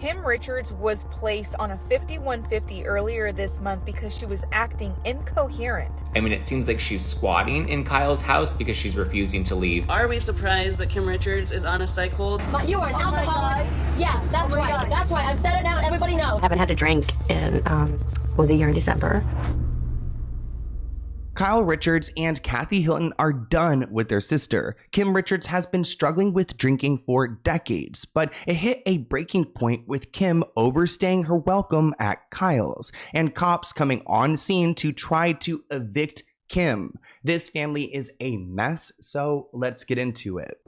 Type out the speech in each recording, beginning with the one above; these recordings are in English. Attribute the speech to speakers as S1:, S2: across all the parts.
S1: Kim Richards was placed on a 5150 earlier this month because she was acting incoherent.
S2: I mean, it seems like she's squatting in Kyle's house because she's refusing to leave.
S3: Are we surprised that Kim Richards is on a psych hold?
S4: You are an alcoholic. Yes, that's right. That's right. I've said it now. Everybody knows.
S5: I haven't had a drink in, was a year in December.
S6: Kyle Richards and Kathy Hilton are done with their sister. Kim Richards has been struggling with drinking for decades, but it hit a breaking point with Kim overstaying her welcome at Kyle's and cops coming on scene to try to evict Kim. This family is a mess, so let's get into it.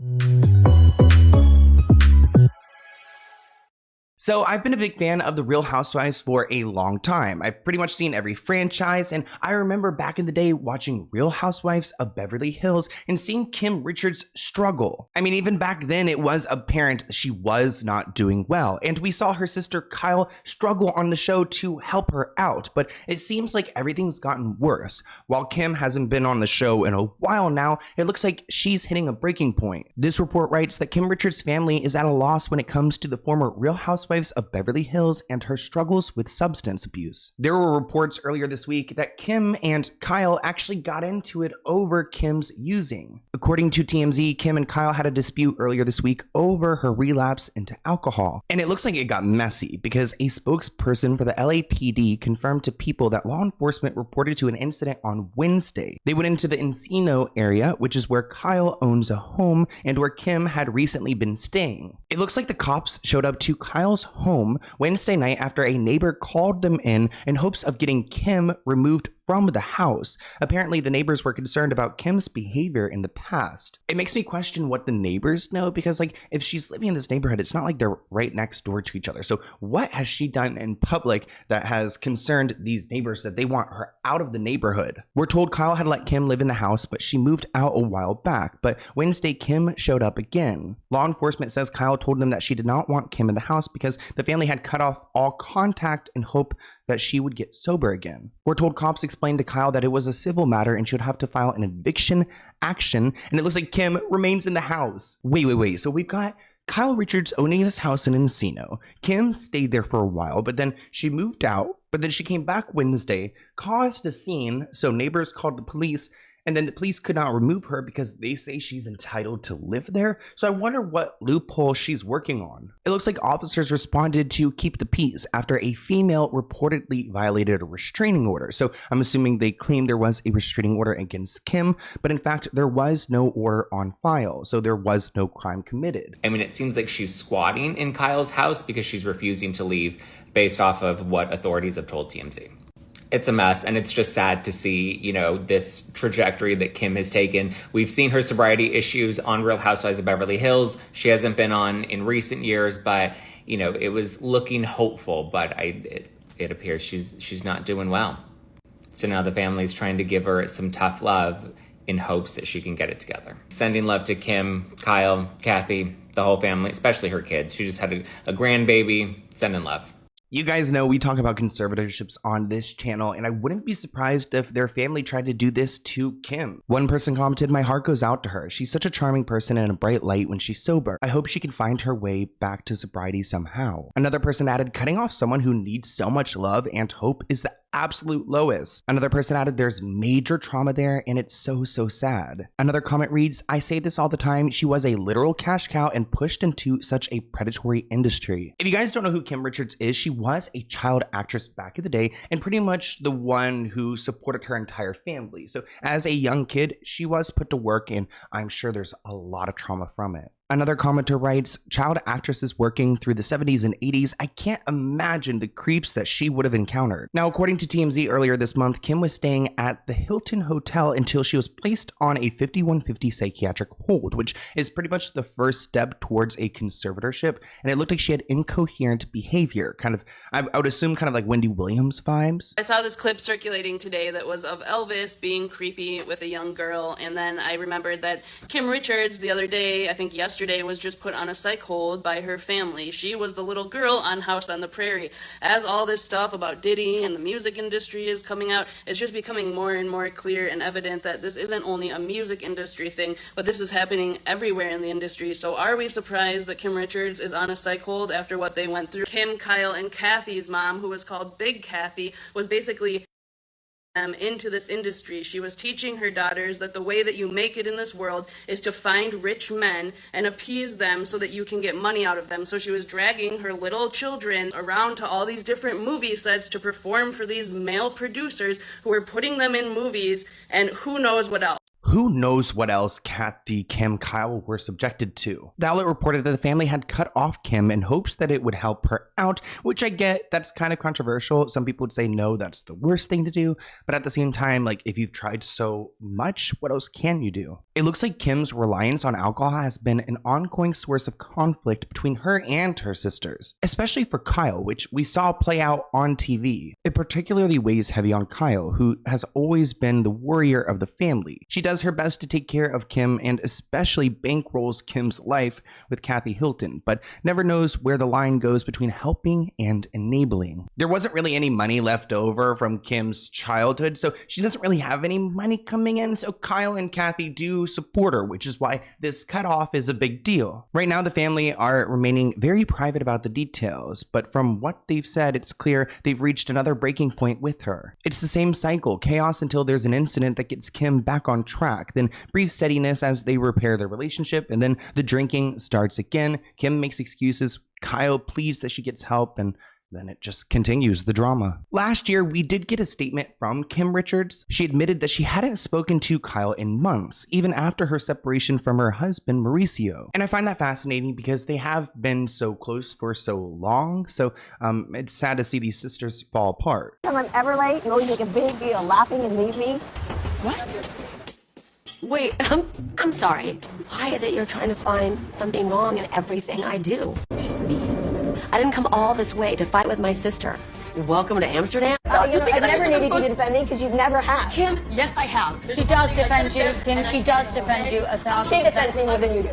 S6: So I've been a big fan of the Real Housewives for a long time. I've pretty much seen every franchise, and I remember back in the day watching Real Housewives of Beverly Hills and seeing Kim Richards struggle. I mean, even back then it was apparent she was not doing well, and we saw her sister Kyle struggle on the show to help her out, but it seems like everything's gotten worse. While Kim hasn't been on the show in a while now, it looks like she's hitting a breaking point. This report writes that Kim Richards' family is at a loss when it comes to the former Real Housewives of Beverly Hills and her struggles with substance abuse. There were reports earlier this week that Kim and Kyle actually got into it over Kim's using. According to TMZ, Kim and Kyle had a dispute earlier this week over her relapse into alcohol. And it looks like it got messy because a spokesperson for the LAPD confirmed to People that law enforcement reported to an incident on Wednesday. They went into the Encino area, which is where Kyle owns a home and where Kim had recently been staying. It looks like the cops showed up to Kyle's home Wednesday night after a neighbor called them in hopes of getting Kim removed from the house. Apparently, the neighbors were concerned about Kim's behavior in the past. It makes me question what the neighbors know because, like, if she's living in this neighborhood, it's not like they're right next door to each other. So what has she done in public that has concerned these neighbors that they want her out of the neighborhood? We're told Kyle had let Kim live in the house, but she moved out a while back. But Wednesday, Kim showed up again. Law enforcement says Kyle told them that she did not want Kim in the house because the family had cut off all contact in hope that she would get sober again. We're told cops explained to Kyle that it was a civil matter and she would have to file an eviction action, and it looks like Kim remains in the house. Wait. So we've got Kyle Richards owning this house in Encino. Kim stayed there for a while, but then she moved out, but then she came back Wednesday, caused a scene, so neighbors called the police, and then the police could not remove her because they say she's entitled to live there. So I wonder what loophole she's working on. It looks like officers responded to keep the peace after a female reportedly violated a restraining order. So I'm assuming they claimed there was a restraining order against Kim, but in fact, there was no order on file. So there was no crime committed.
S2: I mean, it seems like she's squatting in Kyle's house because she's refusing to leave based off of what authorities have told TMZ. It's a mess, and it's just sad to see, you know, this trajectory that Kim has taken. We've seen her sobriety issues on Real Housewives of Beverly Hills. She hasn't been on in recent years, but, you know, it was looking hopeful, but it appears she's not doing well. So now the family's trying to give her some tough love in hopes that she can get it together. Sending love to Kim, Kyle, Kathy, the whole family, especially her kids. She just had a grandbaby. Sending love.
S6: You guys know we talk about conservatorships on this channel, and I wouldn't be surprised if their family tried to do this to Kim. One person commented, "My heart goes out to her. She's such a charming person and a bright light when she's sober. I hope she can find her way back to sobriety somehow." Another person added, "Cutting off someone who needs so much love and hope is the absolute lowest." Another person added, "There's major trauma there and it's so sad." Another comment reads, "I say this all the time. She was a literal cash cow and pushed into such a predatory industry." If you guys don't know who Kim Richards is, she was a child actress back in the day and pretty much the one who supported her entire family. So as a young kid, she was put to work, and I'm sure there's a lot of trauma from it. Another commenter writes, "Child actresses working through the 70s and 80s, I can't imagine the creeps that she would have encountered." Now, according to TMZ earlier this month, Kim was staying at the Hilton Hotel until she was placed on a 5150 psychiatric hold, which is pretty much the first step towards a conservatorship. And it looked like she had incoherent behavior, kind of, I would assume kind of like Wendy Williams vibes.
S3: I saw this clip circulating today that was of Elvis being creepy with a young girl, and then I remembered that Kim Richards the other day, I think yesterday, yesterday was just put on a psych hold by her family. She was the little girl on House on the Prairie. As all this stuff about Diddy and the music industry is coming out, it's just becoming more and more clear and evident that this isn't only a music industry thing, but this is happening everywhere in the industry. So are we surprised that Kim Richards is on a psych hold after what they went through? Kim, Kyle, and Kathy's mom, who was called Big Kathy, was basically into this industry. She was teaching her daughters that the way that you make it in this world is to find rich men and appease them so that you can get money out of them. So she was dragging her little children around to all these different movie sets to perform for these male producers who were putting them in movies and who knows what else.
S6: Who knows what else Kathy, Kim, Kyle were subjected to. The outlet reported that the family had cut off Kim in hopes that it would help her out, which I get, that's kind of controversial. Some people would say, no, that's the worst thing to do. But at the same time, like, if you've tried so much, what else can you do? It looks like Kim's reliance on alcohol has been an ongoing source of conflict between her and her sisters, especially for Kyle, which we saw play out on TV. It particularly weighs heavy on Kyle, who has always been the warrior of the family. She does her best to take care of Kim and especially bankrolls Kim's life with Kathy Hilton, but never knows where the line goes between helping and enabling. There wasn't really any money left over from Kim's childhood, so she doesn't really have any money coming in, so Kyle and Kathy do support her, which is why this cutoff is a big deal. Right now, the family are remaining very private about the details, but from what they've said, it's clear they've reached another breaking point with her. It's the same cycle, chaos until there's an incident that gets Kim back on track, then brief steadiness as they repair their relationship, and then the drinking starts again. Kim makes excuses, Kyle pleads that she gets help, and then it just continues the drama. Last year, we did get a statement from Kim Richards. She admitted that she hadn't spoken to Kyle in months, even after her separation from her husband, Mauricio. And I find that fascinating because they have been so close for so long, so it's sad to see these sisters fall apart.
S4: If I'm ever late, you always make a big deal of laughing and leave me.
S5: What? Wait, I'm sorry. Why is it you're trying to find something wrong in everything I do? Just me. I didn't come all this way to fight with my sister. You're welcome to Amsterdam.
S4: I've never needed you to defend me because you've never had.
S5: Kim, yes, I have.
S7: She does defend you, Kim. She does defend you 1,000%.
S4: She defends me more than you do.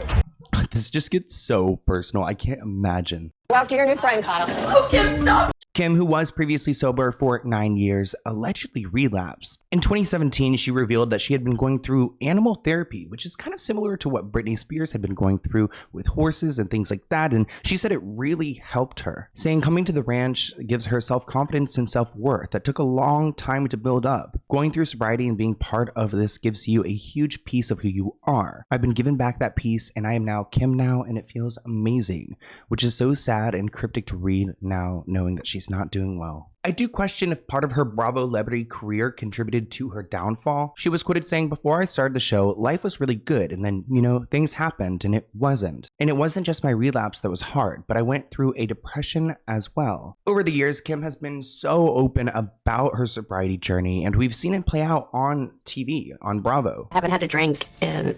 S6: This just gets so personal. I can't imagine.
S4: Go after your new friend, Kyle.
S3: Oh, Kim, stop!
S6: Kim, who was previously sober for 9 years, allegedly relapsed. In 2017, she revealed that she had been going through animal therapy, which is kind of similar to what Britney Spears had been going through with horses and things like that, and she said it really helped her, saying coming to the ranch gives her self-confidence and self-worth that took a long time to build up. Going through sobriety and being part of this gives you a huge piece of who you are. I've been given back that piece, and I am now Kim now, and it feels amazing, which is so sad and cryptic to read now, knowing that she's not doing well. I do question if part of her Bravo celebrity career contributed to her downfall. She was quoted saying, "Before I started the show, life was really good, and then, things happened and it wasn't. And it wasn't just my relapse that was hard, but I went through a depression as well." Over the years, Kim has been so open about her sobriety journey, and we've seen it play out on TV, on Bravo.
S5: I haven't had a drink in,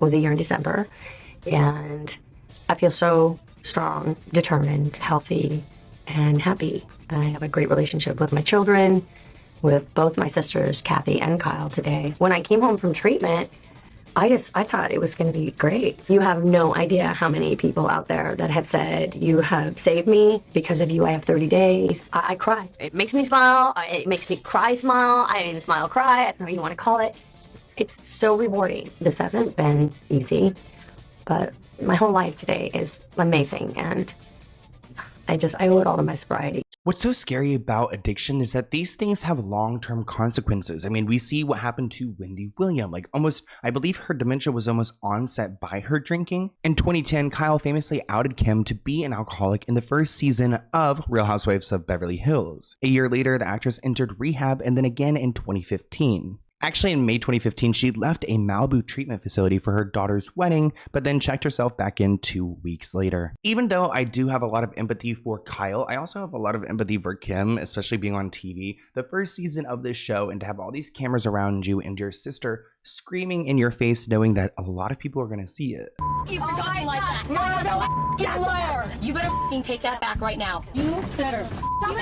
S5: was a year in December, and I feel so strong, determined, healthy, and happy. I have a great relationship with my children, with both my sisters, Kathy and Kyle, today. When I came home from treatment, I thought it was going to be great. You have no idea how many people out there that have said, "You have saved me. Because of you, I have 30 days. I cry. It makes me smile. It makes me cry smile. Smile cry. I don't know what you want to call it. It's so rewarding. This hasn't been easy, but my whole life today is amazing, and I owe it all to my sobriety.
S6: What's so scary about addiction is that these things have long-term consequences. I mean, we see what happened to Wendy Williams. I believe her dementia was almost onset by her drinking. In 2010, Kyle famously outed Kim to be an alcoholic in the first season of Real Housewives of Beverly Hills. A year later, the actress entered rehab, and then again in 2015. Actually, in May 2015, she left a Malibu treatment facility for her daughter's wedding, but then checked herself back in 2 weeks later. Even though I do have a lot of empathy for Kyle, I also have a lot of empathy for Kim, especially being on TV. The first season of this show, and to have all these cameras around you and your sister screaming in your face, knowing that a lot of people are going to see it.
S4: You for talking like that. No. fucking liar. You better fucking take that back right now. You better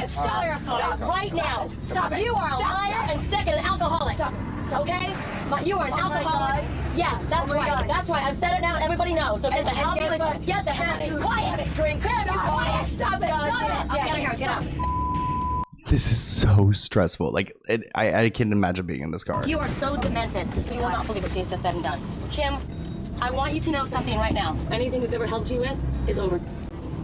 S4: stop right now. Stop it. You are a liar and sick and an alcoholic. Stop it. Stop. Okay? You are an alcoholic. Yes, that's right. That's right. I've said it now and everybody knows. So get the hell quiet. Drink. Quiet. Stop it. Stop it. Get out of here. Get out.
S6: This is so stressful. Like, I can't imagine being in this car.
S4: You are so demented. You will not believe what she's just said and done. Kim, I want you to know something right now. Anything we've ever helped you with is over.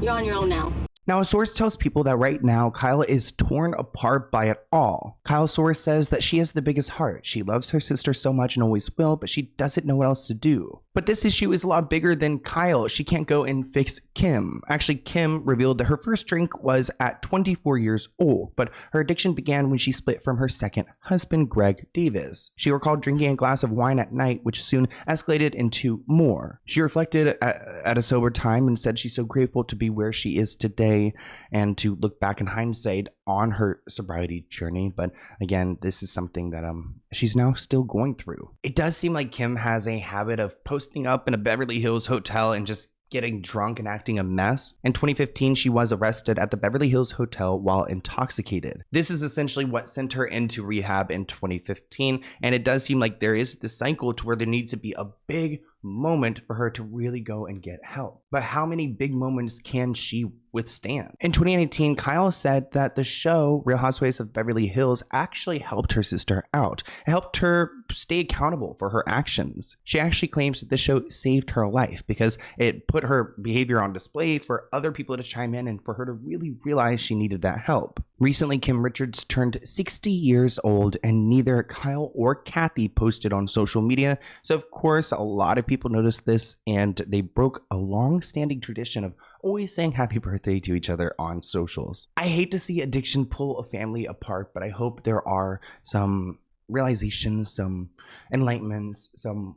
S4: You're on your own now.
S6: Now, a source tells people that right now, Kyle is torn apart by it all. Kyle's source says that she has the biggest heart. She loves her sister so much and always will, but she doesn't know what else to do. But this issue is a lot bigger than Kyle. She can't go and fix Kim. Actually, Kim revealed that her first drink was at 24 years old, but her addiction began when she split from her second husband, Greg Davis. She recalled drinking a glass of wine at night, which soon escalated into more. She reflected at a sober time and said she's so grateful to be where she is today and to look back in hindsight on her sobriety journey. But again, this is something that she's now still going through. It does seem like Kim has a habit of posting up in a Beverly Hills hotel and just getting drunk and acting a mess. In 2015, she was arrested at the Beverly Hills Hotel while intoxicated. This is essentially what sent her into rehab in 2015, and it does seem like there is this cycle to where there needs to be a big moment for her to really go and get help. But how many big moments can she withstand? In 2018, Kyle said that the show Real Housewives of Beverly Hills actually helped her sister out. It helped her stay accountable for her actions. She actually claims that the show saved her life because it put her behavior on display for other people to chime in and for her to really realize she needed that help. Recently, Kim Richards turned 60 years old and neither Kyle or Kathy posted on social media. So of course, a lot of people noticed this and they broke a long-standing tradition of always saying happy birthday to each other on socials. I hate to see addiction pull a family apart, but I hope there are some realizations, some enlightenments, some,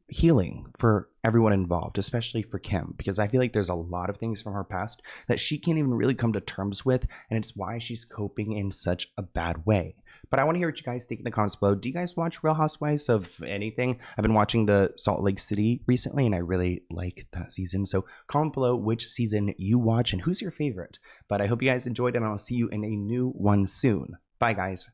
S6: healing for everyone involved, especially for Kim, because I feel like there's a lot of things from her past that she can't even really come to terms with, and it's why she's coping in such a bad way. But I want to hear what you guys think in the comments below. Do you guys watch Real Housewives of anything? I've been watching the Salt Lake City recently, and I really like that season. So comment below which season you watch and who's your favorite. But I hope you guys enjoyed, and I'll see you in a new one soon. Bye, guys.